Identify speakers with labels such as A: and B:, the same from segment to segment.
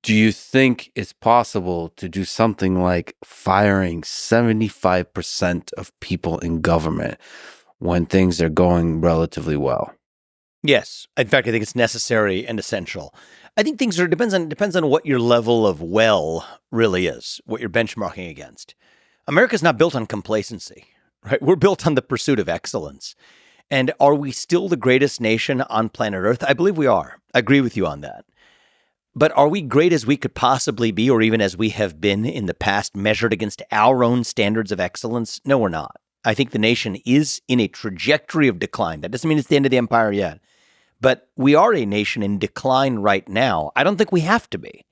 A: Do you think it's possible to do something like firing 75% of people in government when things are going relatively well?
B: Yes. In fact, I think it's necessary and essential. I think depends on what your level of well really is, what you're benchmarking against. America's not built on complacency, right? We're built on the pursuit of excellence. And are we still the greatest nation on planet Earth? I believe we are. I agree with you on that. But are we great as we could possibly be, or even as we have been in the past, measured against our own standards of excellence? No, we're not. I think the nation is in a trajectory of decline. That doesn't mean it's the end of the empire yet. But we are a nation in decline right now. I don't think we have to be.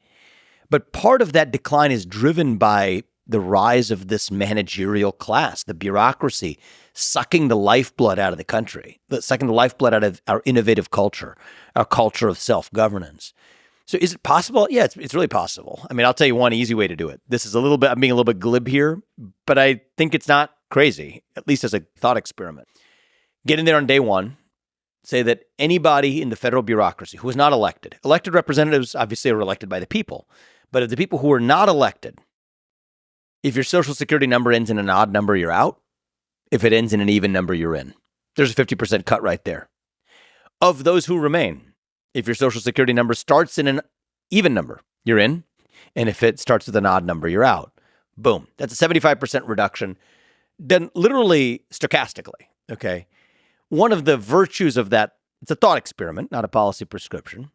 B: But part of that decline is driven by the rise of this managerial class, the bureaucracy, sucking the lifeblood out of the country, sucking the lifeblood out of our innovative culture, our culture of self-governance. So is it possible? Yeah, it's really possible. I mean, I'll tell you one easy way to do it. This is I'm being a little bit glib here, but I think it's not crazy, at least as a thought experiment. Get in there on day one, say that anybody in the federal bureaucracy who is not elected representatives obviously are elected by the people, but of the people who are not elected, if your social security number ends in an odd number, you're out. If it ends in an even number, you're in. There's a 50% cut right there. Of those who remain, if your social security number starts in an even number, you're in. And if it starts with an odd number, you're out. Boom. That's a 75% reduction, done literally stochastically. Okay. One of the virtues of that, it's a thought experiment, not a policy prescription.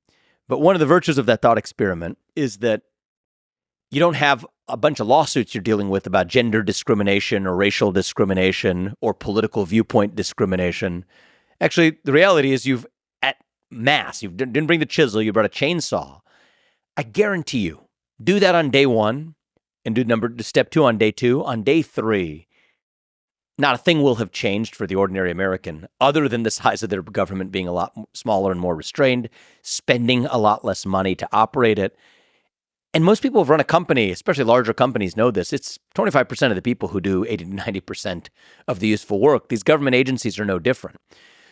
B: But one of the virtues of that thought experiment is that you don't have a bunch of lawsuits you're dealing with about gender discrimination or racial discrimination or political viewpoint discrimination. Actually, the reality is you didn't bring the chisel, you brought a chainsaw. I guarantee you, do that on day one and do step two on day two. On day three, not a thing will have changed for the ordinary American other than the size of their government being a lot smaller and more restrained, spending a lot less money to operate it. And most people who've run a company, especially larger companies, know this. It's 25% of the people who do 80 to 90% of the useful work. These government agencies are no different.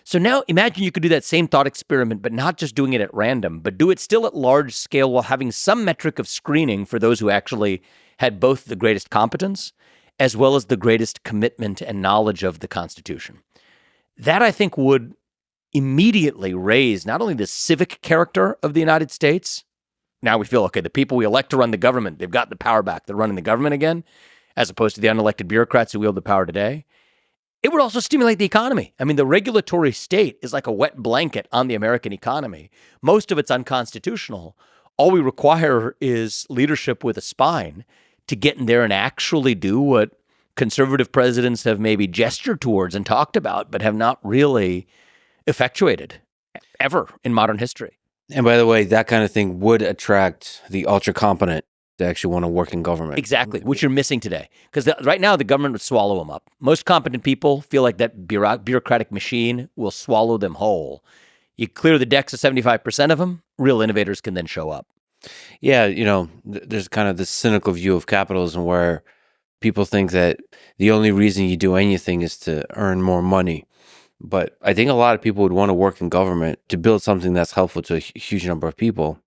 B: So now imagine you could do that same thought experiment, but not just doing it at random, but do it still at large scale while having some metric of screening for those who actually had both the greatest competence as well as the greatest commitment and knowledge of the Constitution. That, I think, would immediately raise not only the civic character of the United States. Now we feel, okay, the people we elect to run the government, they've got the power back. They're running the government again, as opposed to the unelected bureaucrats who wield the power today. It would also stimulate the economy. I mean, the regulatory state is like a wet blanket on the American economy. Most of it's unconstitutional. All we require is leadership with a spine to get in there and actually do what conservative presidents have maybe gestured towards and talked about, but have not really effectuated ever in modern history.
A: And by the way, that kind of thing would attract the ultra competent to actually want to work in government.
B: Exactly, which you're missing today. Because right now, the government would swallow them up. Most competent people feel like that bureaucratic machine will swallow them whole. You clear the decks of 75% of them, real innovators can then show up.
A: Yeah, there's kind of this cynical view of capitalism where people think that the only reason you do anything is to earn more money. But I think a lot of people would want to work in government to build something that's helpful to a huge number of people.